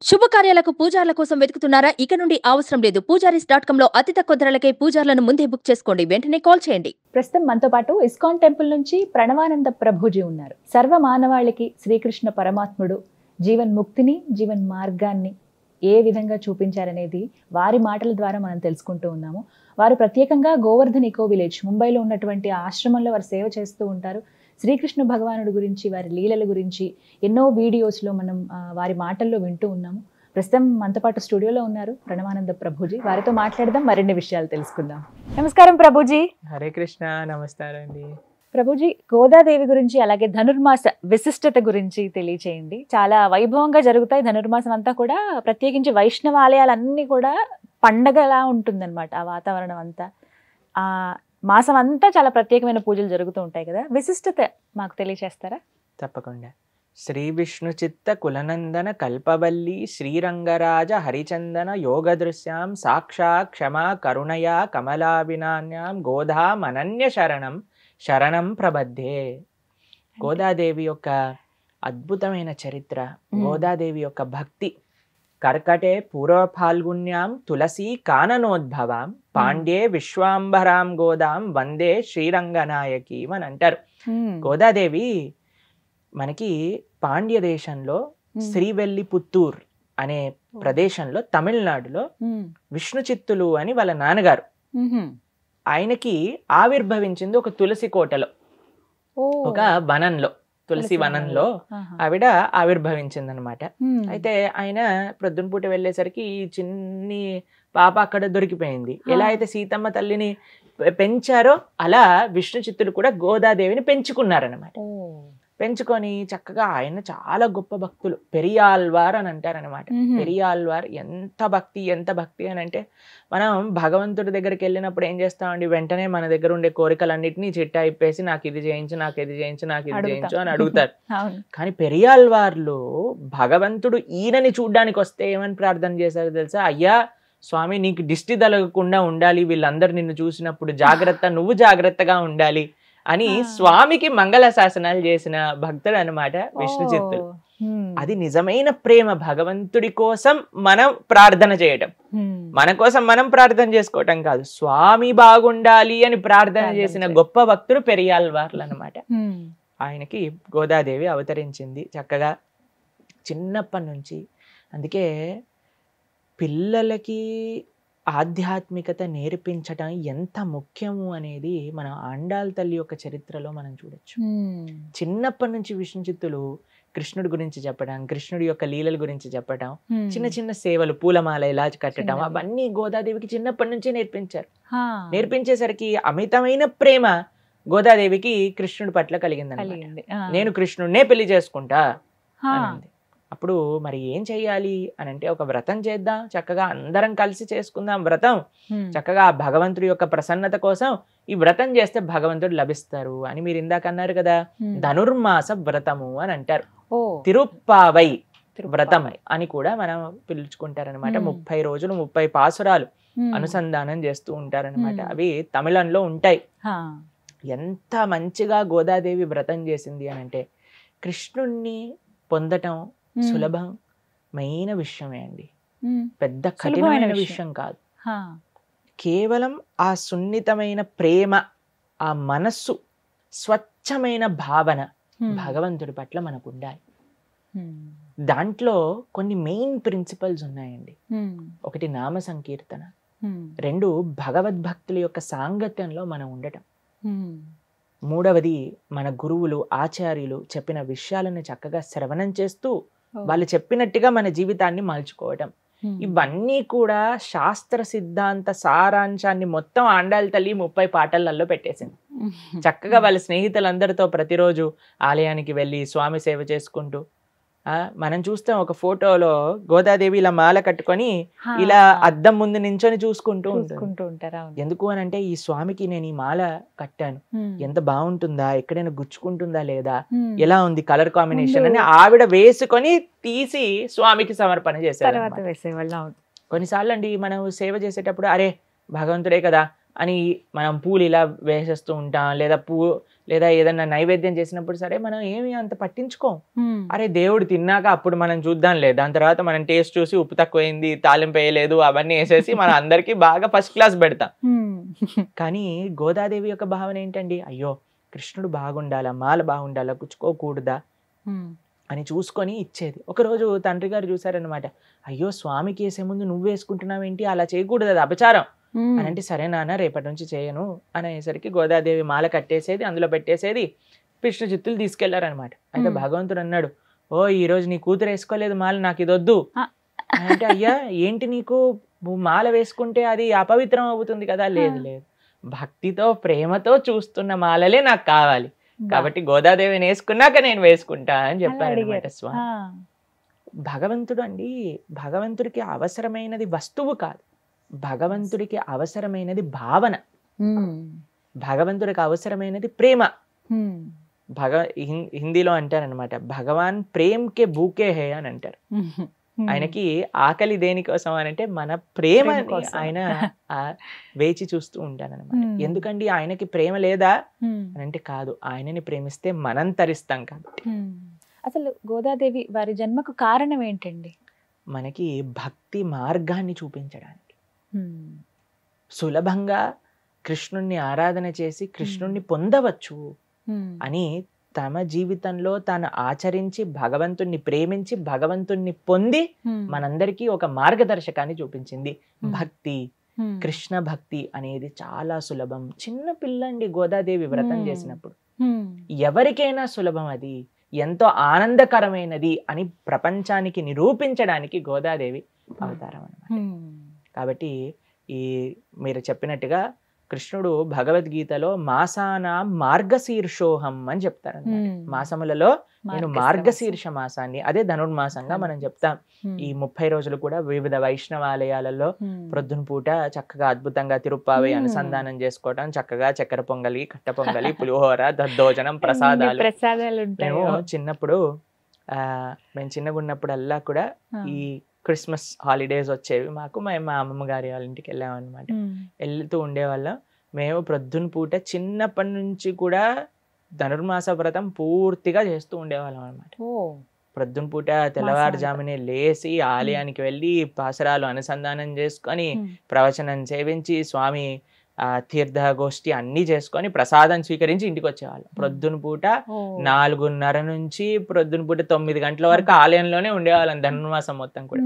శుభకార్యాలకు పూజార్ల కోసం వెతుకుతున్నారా? ఇక నుండి అవసరం లేదు. పూజారీస్.com లో అతి తక్కువ ధరలకే పూజార్లను ముందే బుక్ చేసుకోండి. వెంటనే కాల్ చేయండి. ప్రస్తుతం మనతో పాటు ఇస్కాన్ టెంపుల్ నుంచి ప్రణవానంద ప్రభుజీ ఉన్నారు. సర్వ మానవాళికి శ్రీకృష్ణ పరమాత్ముడు జీవన్ ముక్తిని, జీవన్ మార్గాన్ని ఏ విధంగా చూపించారనేది వారి మాటల ద్వారా మనం తెలుసుకుంటూ ఉన్నాము. వారు ప్రత్యేకంగా గోవర్ధన్ ఇకో విలేజ్ ముంబైలో ఉన్నటువంటి ఆశ్రమంలో వారు సేవ చేస్తూ ఉంటారు. శ్రీకృష్ణ భగవానుడి గురించి, వారి లీలల గురించి ఎన్నో వీడియోస్లో మనం వారి మాటల్లో వింటూ ఉన్నాము. ప్రస్తుతం మనతో పాటు స్టూడియోలో ఉన్నారు ప్రణవానంద ప్రభుజీ. వారితో మాట్లాడదాం, మరిన్ని విషయాలు తెలుసుకుందాం. నమస్కారం ప్రభుజీ. హరే కృష్ణ. నమస్కారం అండి. ప్రభుజీ, గోదాదేవి గురించి అలాగే ధనుర్మాస విశిష్టత గురించి తెలియచేయండి. చాలా వైభవంగా జరుగుతాయి ధనుర్మాసం అంతా కూడా. ప్రత్యేకించి వైష్ణవ ఆలయాలన్నీ కూడా పండగలా ఉంటుందన్నమాట. ఆ వాతావరణం అంతా, ఆ మాసం అంతా చాలా ప్రత్యేకమైన పూజలు జరుగుతూ ఉంటాయి కదా. విశిష్టత మాకు తెలియచేస్తారా? తప్పకుండా. శ్రీ విష్ణు చిత్త కులనందన కల్పవల్లి శ్రీరంగరాజ హరిచందన యోగదృశ్యాం సాక్షాత్ క్షమా కరుణయా కమలాభినాన్యాం గోధాం అనన్య శరణం శరణం ప్రబద్ధే. గోదాదేవి యొక్క అద్భుతమైన చరిత్ర, గోదాదేవి యొక్క భక్తి. కర్కటే పూర్వ ఫాల్గుణ్యాం తులసీ కాననోద్భవాం పాండ్యే విశ్వాంబరాం గోదాం వందే శ్రీరంగనాయకి అని అంటారు. గోదాదేవి మనకి పాండ్య దేశంలో శ్రీవెల్లిపుత్తూర్ అనే ప్రదేశంలో, తమిళనాడులో విష్ణు చిత్తులు అని వాళ్ళ నాన్నగారు, ఆయనకి ఆవిర్భవించింది ఒక తులసి కోటలో, ఒక వనంలో, తులసి వనంలో ఆవిడ ఆవిర్భవించింది అనమాట. అయితే ఆయన ప్రొద్దున పూట వెళ్ళేసరికి ఈ చిన్ని పాప అక్కడ దొరికిపోయింది. ఎలా అయితే సీతమ్మ తల్లిని పెంచారో అలా విష్ణు చిత్తులు కూడా గోదాదేవిని పెంచుకున్నారనమాట. పెంచుకొని చక్కగా, ఆయన చాలా గొప్ప భక్తులు, పెరియాల్వార్ అని అంటారనమాట. పెరియాల్వార్ ఎంత భక్తి అని అంటే, మనం భగవంతుడి దగ్గరికి వెళ్ళినప్పుడు ఏం చేస్తామండి, వెంటనే మన దగ్గర ఉండే కోరికలన్నిటినీ చిట్టా ఇప్పేసి నాకు ఇది చేయించు, నాకు ఇది చేయించు, నాకు ఇది చేయించు అని అడుగుతారు. కానీ పెరియాల్వార్లు భగవంతుడు ఈయనని చూడ్డానికి వస్తే ఏమని ప్రార్థన చేశారు తెలుసా? అయ్యా స్వామి, నీకు దిష్టి తగలకుండా ఉండాలి, వీళ్ళందరూ నిన్ను చూసినప్పుడు జాగ్రత్త, నువ్వు జాగ్రత్తగా ఉండాలి అని స్వామికి మంగళ శాసనాలు చేసిన భక్తుడు అనమాట విష్ణు చిత్తులు. అది నిజమైన ప్రేమ. భగవంతుడి కోసం మనం ప్రార్థన చేయటం, మన కోసం మనం ప్రార్థన చేసుకోవటం కాదు, స్వామి బాగుండాలి అని ప్రార్థన చేసిన గొప్ప భక్తుడు పెరియాల్వార్లు అనమాట. ఆయనకి గోదాదేవి అవతరించింది చక్కగా చిన్నప్పటి నుంచి. అందుకే పిల్లలకి ఆధ్యాత్మికత నేర్పించటం ఎంత ముఖ్యము అనేది మనం ఆండాల్ తల్లి యొక్క చరిత్రలో మనం చూడొచ్చు. చిన్నప్పటి నుంచి విష్ణు చిత్తులు కృష్ణుడి గురించి చెప్పడం, కృష్ణుడి యొక్క లీలల గురించి చెప్పడం, చిన్న చిన్న సేవలు, పూలమాల ఇలా కట్టడం, అవన్నీ గోదాదేవికి చిన్నప్పటి నుంచి నేర్పించారు. నేర్పించేసరికి అమితమైన ప్రేమ గోదాదేవికి కృష్ణుడి పట్ల కలిగింది. నేను కృష్ణుడినే పెళ్లి చేసుకుంటా అన్నది. అప్పుడు మరి ఏం చెయ్యాలి అని అంటే, ఒక వ్రతం చేద్దాం, చక్కగా అందరం కలిసి చేసుకుందాం వ్రతం, చక్కగా భగవంతుడి యొక్క ప్రసన్నత కోసం ఈ వ్రతం చేస్తే భగవంతుడు లభిస్తారు అని మీరు ఇందాక అన్నారు కదా. ధనుర్మాస వ్రతము అని అంటారు. తిరుప్పావై వ్రతం అని కూడా మనం పిలుచుకుంటారనమాట. 30 రోజులు 30 పాసురాలు అనుసంధానం చేస్తూ ఉంటారనమాట. అవి తమిళంలో ఉంటాయి. ఎంత మంచిగా గోదాదేవి వ్రతం చేసింది అని అంటే, కృష్ణుణ్ణి పొందటం సులభమైన విషయమే అండి, పెద్ద కఠినమైన విషయం కాదు. కేవలం ఆ సున్నితమైన ప్రేమ, ఆ మనస్సు, స్వచ్ఛమైన భావన భగవంతుడి పట్ల మనకు ఉండాలి. దాంట్లో కొన్ని మెయిన్ ప్రిన్సిపల్స్ ఉన్నాయండి. ఒకటి నామ సంకీర్తన, 2 భగవద్భక్తుల యొక్క సాంగత్యంలో మనం ఉండటం, 3వది మన గురువులు, ఆచార్యులు చెప్పిన విషయాలను చక్కగా శ్రవణం చేస్తూ వాళ్ళు చెప్పినట్టుగా మన జీవితాన్ని మలుచుకోవటం. ఇవన్నీ కూడా శాస్త్ర సిద్ధాంత సారాంశాన్ని మొత్తం ఆండాల్ తల్లి 30 పాటలలో పెట్టేసింది. చక్కగా వాళ్ళ స్నేహితులందరితో ప్రతిరోజు ఆలయానికి వెళ్ళి స్వామి సేవ చేసుకుంటూ, మనం చూస్తాం ఒక ఫోటోలో గోదాదేవి ఇలా మాల కట్టుకొని ఇలా అద్దం ముందు నించొని చూసుకుంటూ ఉంటారు. ఎందుకు అని అంటే, ఈ స్వామికి నేను ఈ మాల కట్టాను, ఎంత బాగుంటుందా, ఎక్కడైనా గుచ్చుకుంటుందా లేదా, ఎలా ఉంది కలర్ కాంబినేషన్ అని ఆవిడ వేసుకొని తీసి స్వామికి సమర్పణ చేసేవాళ్ళు. కొన్నిసార్లు అండి మనం సేవ చేసేటప్పుడు, అరే భగవంతుడే కదా అని మనం పూలు ఇలా వేసేస్తూ ఉంటాం, లేదా ఏదన్నా నైవేద్యం చేసినప్పుడు సరే మనం ఏమి అంత పట్టించుకోం. అరే దేవుడు తిన్నాక అప్పుడు మనం చూద్దాంలే, దాని తర్వాత మనం టేస్ట్ చూసి ఉప్పు తక్కువైంది, తాలింపు వేయలేదు, అవన్నీ వేసేసి మనం అందరికీ బాగా ఫస్ట్ క్లాస్ పెడతాం. కానీ గోదాదేవి యొక్క భావన ఏంటండి, అయ్యో కృష్ణుడు బాగుండాలా, మాల బాగుండాలా, గుచ్చుకోకూడదా అని చూసుకొని ఇచ్చేది. ఒకరోజు తండ్రి గారు చూసారనమాట, అయ్యో స్వామికి వేసే ముందు నువ్వు వేసుకుంటున్నావేంటి, అలా చేయకూడదు, అది అపచారం అని అంటే, సరే నాన్న రేపటి నుంచి చేయను అనేసరికి గోదాదేవి మాల కట్టేసేది, అందులో పెట్టేసేది, కృష్ణ చిత్తులు తీసుకెళ్లారనమాట. అయితే భగవంతుడు అన్నాడు, ఓ ఈ రోజు నీ కూతురు వేసుకోలేదు మాల, నాకు ఇది వద్దు అంటే, అయ్యా ఏంటి నీకు, మాల వేసుకుంటే అది అపవిత్రం అవుతుంది కదా. లేదు లేదు, భక్తితో ప్రేమతో చూస్తున్న మాలలే నాకు కావాలి, కాబట్టి గోదాదేవిని వేసుకున్నాక నేను వేసుకుంటా అని చెప్పారనమాట స్వామి. భగవంతుడు అండి, భగవంతుడికి అవసరమైనది వస్తువు కాదు, భగవంతుడికి అవసరమైనది భావన, భగవంతుడికి అవసరమైనది ప్రేమ. హిందీలో అంటారనమాట, భగవాన్ ప్రేమ్ కే భూకే హే అని అంటారు. ఆయనకి ఆకలి దేనికోసం అని అంటే మన ప్రేమ ఆయన వేచి చూస్తూ ఉంటానన్నమాట. ఎందుకండి ఆయనకి ప్రేమ లేదా అని అంటే, కాదు, ఆయనని ప్రేమిస్తే మనం తరిస్తాం కాబట్టి. అసలు గోదాదేవి వారి జన్మకు కారణం ఏంటండి? మనకి భక్తి మార్గాన్ని చూపించడానికి, సులభంగా కృష్ణుణ్ణి ఆరాధన చేసి కృష్ణుణ్ణి పొందవచ్చు అని తమ జీవితంలో తాను ఆచరించి భగవంతుణ్ణి ప్రేమించి భగవంతుణ్ణి పొంది మనందరికీ ఒక మార్గదర్శకాన్ని చూపించింది. భక్తి, కృష్ణ భక్తి అనేది చాలా సులభం. చిన్న పిల్లండి గోదాదేవి వ్రతం చేసినప్పుడు ఎవరికైనా సులభం, అది ఎంతో ఆనందకరమైనది అని ప్రపంచానికి నిరూపించడానికి గోదాదేవి అవతారం అన్నమాట. కాబట్టి మీరు చెప్పినట్టుగా కృష్ణుడు భగవద్గీతలో మాసానా మార్గశీర్షోహం అని చెప్తారు. మాసములలో నేను మార్గశీర్ష మాసాన్ని, అదే ధనుర్మాసంగా మనం చెప్తాం. ఈ 30 రోజులు కూడా వివిధ వైష్ణవాలయాలలో ప్రొద్దున పూట చక్కగా అద్భుతంగా తిరుప్పావై అనుసంధానం చేసుకోవటం, చక్కగా చక్కెర పొంగలి, కట్ట పొంగలి, పులిహోర, దద్దోజనం, ప్రసాదాలు. మేము చిన్నగా ఉన్నప్పుడల్లా కూడా ఈ క్రిస్మస్ హాలిడేస్ వచ్చేవి మాకు, మేము మా అమ్మమ్మ గారి వాళ్ళ ఇంటికి వెళ్ళామన్నమాట. వెళ్తూ ఉండేవాళ్ళం. మేము ప్రొద్దున పూట చిన్నప్పటి నుంచి కూడా ధనుర్మాస వ్రతం పూర్తిగా చేస్తూ ఉండేవాళ్ళం అనమాట. ప్రొద్దున పూట తెల్లవారుజామునే లేచి ఆలయానికి వెళ్ళి పాసరాలు అనుసంధానం చేసుకొని ప్రవచనం సేవించి స్వామి తీర్థగోష్ఠి అన్ని చేసుకొని ప్రసాదం స్వీకరించి ఇంటికి వచ్చేవాళ్ళం. ప్రొద్దున పూట 4:30 నుంచి ప్రొద్దున పూట 9 గంటల వరకు ఆలయంలోనే ఉండేవాళ్ళం ధనుర్మాసం మొత్తం కూడా.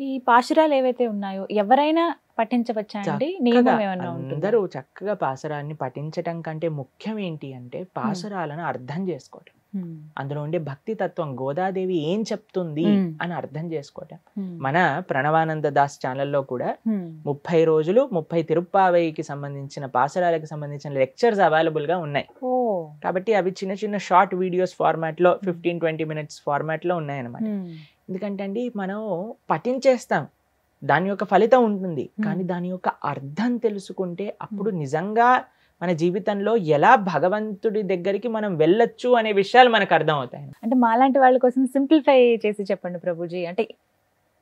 ఈ పాశురాలు ఏవైతే ఉన్నాయో ఎవరైనా పఠించవచ్చా అండి? అందరూ చక్కగా పాశురాన్ని పఠించటం కంటే ముఖ్యం ఏంటి అంటే పాశురాలను అర్థం చేసుకోవటం, అందులో ఉండే భక్తి తత్వం, గోదాదేవి ఏం చెప్తుంది అని అర్థం చేసుకోవటం. మన ప్రణవానంద దాస్ ఛానల్లో కూడా 30 రోజులు 30 తిరుప్పావైకి సంబంధించిన పాశురాలకు సంబంధించిన లెక్చర్స్ అవైలబుల్ గా ఉన్నాయి. కాబట్టి అవి చిన్న చిన్న షార్ట్ వీడియోస్ ఫార్మాట్ లో 15-20 మినిట్స్ ఫార్మాట్ లో ఉన్నాయి అన్నమాట. ఎందుకంటే అండి మనం పఠించేస్తాం, దాని యొక్క ఫలితం ఉంటుంది, కానీ దాని యొక్క అర్థం తెలుసుకుంటే అప్పుడు నిజంగా మన జీవితంలో ఎలా భగవంతుడి దగ్గరికి మనం వెళ్ళొచ్చు అనే విషయాలు మనకు అర్థం అవుతాయి. అంటే మాలాంటి వాళ్ళ కోసం సింప్లిఫై చేసి చెప్పండి ప్రభుజీ, అంటే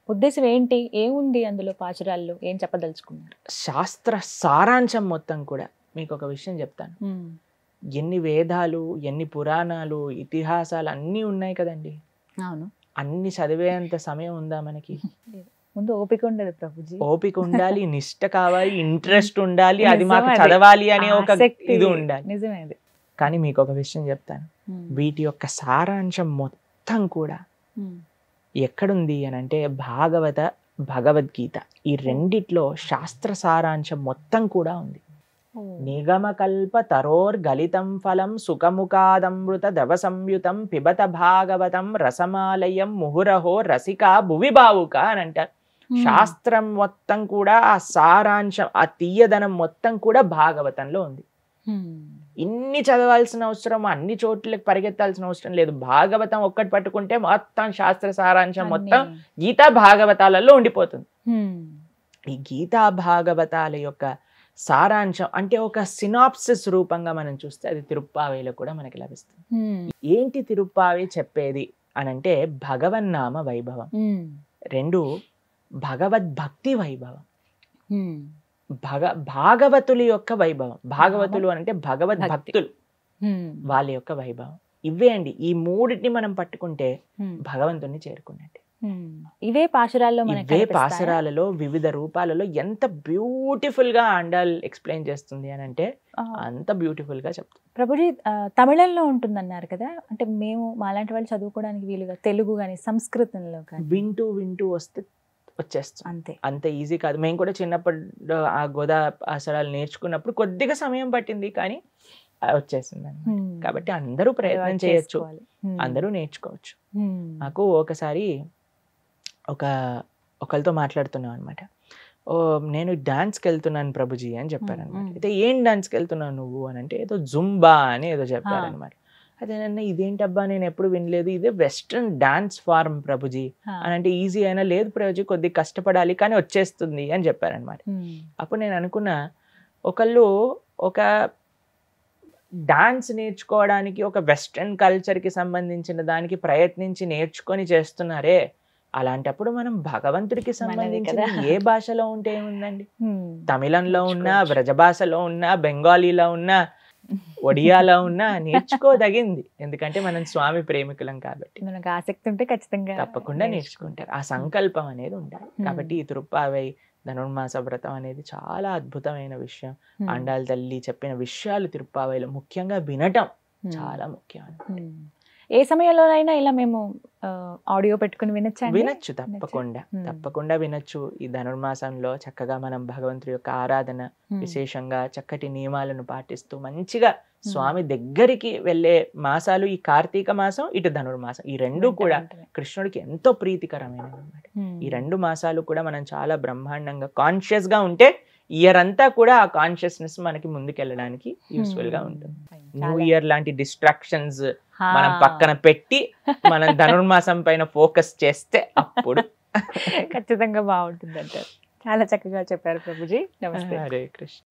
ఉద్దేశం ఏంటి, ఏముంది అందులో పాశురాల్లో, ఏం చెప్పదలుచుకున్నారు? శాస్త్ర సారాంశం మొత్తం కూడా మీకు ఒక విషయం చెప్తాను. ఎన్ని వేదాలు, ఎన్ని పురాణాలు, ఇతిహాసాలు అన్నీ ఉన్నాయి కదండి. అవును, అన్ని చదివేంత సమయం ఉందా మనకి? ముందు ఓపిక ఉండదు ప్రభుజీ. ఓపిక ఉండాలి, నిష్ట కావాలి, ఇంట్రెస్ట్ ఉండాలి, అది మాకు చదవాలి అనే ఒక ఇది ఉండాలి. నిజమే. కానీ మీకు ఒక విషయం చెప్తాను, వీటి యొక్క సారాంశం మొత్తం కూడా ఎక్కడుంది అని అంటే భగవద్గీత, ఈ రెండిట్లో శాస్త్ర సారాంశం మొత్తం కూడా ఉంది. నిగమకల్ప తరోర్ గలితం ఫలం సుఖముఖాదమృత దవ సంయుతం పిబత భాగవతం రసమాలయం ముహురహో రసికా భువి భావుక అని అంటారు. శాస్త్రం మొత్తం కూడా ఆ సారాంశం, ఆ తీయదనం మొత్తం కూడా భాగవతంలో ఉంది. ఇన్ని చదవాల్సిన అవసరం, అన్ని చోట్లకి పరిగెత్తాల్సిన అవసరం లేదు. భాగవతం ఒక్కటి పట్టుకుంటే మొత్తం శాస్త్ర సారాంశం మొత్తం గీతా భాగవతాలలో ఉండిపోతుంది. ఈ గీతా భాగవతాల యొక్క సారాంశం అంటే ఒక సినాప్సిస్ రూపంగా మనం చూస్తే అది తిరుప్పావైలో కూడా మనకి లభిస్తుంది. ఏంటి తిరుప్పావై చెప్పేది అని అంటే భగవన్నామ వైభవం, 2 భగవద్భక్తి వైభవం. భాగవతుల యొక్క వైభవం. భాగవతులు అంటే భగవద్ భక్తి. భక్తులు, వాళ్ళ యొక్క వైభవం. ఇవే అండి, ఈ మూడింటిని మనం పట్టుకుంటే భగవంతుని చేరుకున్నట్టే. ఇవే పాశురాల్లో మనకి ఇవే కనిపిస్తాయా? పాసరాలలో వివిధ రూపాలలో ఎంత బ్యూటిఫుల్ గా ఆండాల్ ఎక్స్ప్లెయిన్ చేస్తుంది అని అంటే అంత బ్యూటిఫుల్ గా చెప్తుంది. ప్రభుజీ తమిళంలో ఉంటుందన్నారు కదా, అంటే మేము మాలాంటి వాళ్ళు చదువుకోవడానికి వీలుగా తెలుగు కానీ సంస్కృతంలో కానీ వింటూ వింటూ వస్తే వచ్చేస్తుంది. అంతే. అంత ఈజీ కాదు. మేము కూడా చిన్నప్పుడు ఆ గోదా ఆసరాలు నేర్చుకున్నప్పుడు కొద్దిగా సమయం పట్టింది, కానీ వచ్చేసింది. కాబట్టి అందరూ ప్రయత్నం చేయొచ్చు, అందరూ నేర్చుకోవచ్చు. నాకు ఒకసారి ఒకరితో మాట్లాడుతున్నాం అనమాట. నేను డాన్స్కి వెళ్తున్నాను ప్రభుజీ అని చెప్పారనమాట. అయితే ఏం డాన్స్కి వెళ్తున్నావు నువ్వు అని అంటే ఏదో జుంబా అని ఏదో చెప్పారనమాట. అదే నన్ను ఇదేంటబ్బా నేను ఎప్పుడు వినలేదు, ఇదే వెస్ట్రన్ డాన్స్ ఫార్మ్ ప్రభుజీ అని అంటే ఈజీ అయినా లేదు ప్రభుజీ కొద్దిగా కష్టపడాలి కానీ వచ్చేస్తుంది అని చెప్పారనమాట. అప్పుడు నేను అనుకున్నా, ఒకళ్ళు ఒక డాన్స్ నేర్చుకోవడానికి ఒక వెస్ట్రన్ కల్చర్కి సంబంధించిన దానికి ప్రయత్నించి నేర్చుకొని చేస్తున్నారే, అలాంటప్పుడు మనం భగవంతుడికి సంబంధించిన ఏ భాషలో ఉంటే ఏముందండి? తమిళంలో ఉన్నా, వ్రజభాషలో ఉన్నా, బెంగాలీలో ఉన్నా, ఒడియాలో ఉన్నా నేర్చుకోదగింది. ఎందుకంటే మనం స్వామి ప్రేమికులం కాబట్టి. మనకు ఆసక్తి ఉంటే ఖచ్చితంగా తప్పకుండా నేర్చుకుంటారు. ఆ సంకల్పం అనేది ఉండాలి. కాబట్టి ఈ తిరుప్పావై ధనుర్మాస వ్రతం అనేది చాలా అద్భుతమైన విషయం. ఆండాళ్ తల్లి చెప్పిన విషయాలు తిరుప్పావైలో ముఖ్యంగా వినటం చాలా ముఖ్యం. ఏ సమయంలోనైనా ఇలా మేము ఆడియో పెట్టుకుని వినొచ్చు, తప్పకుండా వినొచ్చు. ఈ ధనుర్మాసంలో చక్కగా మనం భగవంతుడి యొక్క ఆరాధన విశేషంగా చక్కటి నియమాలను పాటిస్తూ మంచిగా స్వామి దగ్గరికి వెళ్ళే మాసాలు ఈ కార్తీక మాసం, ఇటు ధనుర్మాసం. ఈ రెండు కూడా కృష్ణుడికి ఎంతో ప్రీతికరమైనవి అన్నమాట. ఈ 2 మాసాలు కూడా మనం చాలా బ్రహ్మాండంగా కాన్షియస్ గా ఉంటే ఇయర్ అంతా కూడా ఆ కాన్షియస్నెస్ మనకి ముందుకెళ్ళడానికి యూస్ఫుల్ గా ఉంటుంది. న్యూ ఇయర్ లాంటి డిస్ట్రాక్షన్స్ మనం పక్కన పెట్టి మనం ధనుర్మాసం పైన ఫోకస్ చేస్తే అప్పుడు ఖచ్చితంగా బాగుంటుంది అంటారు. చాలా చక్కగా చెప్పారు ప్రభుజీ. నమస్తే. హరే కృష్ణ.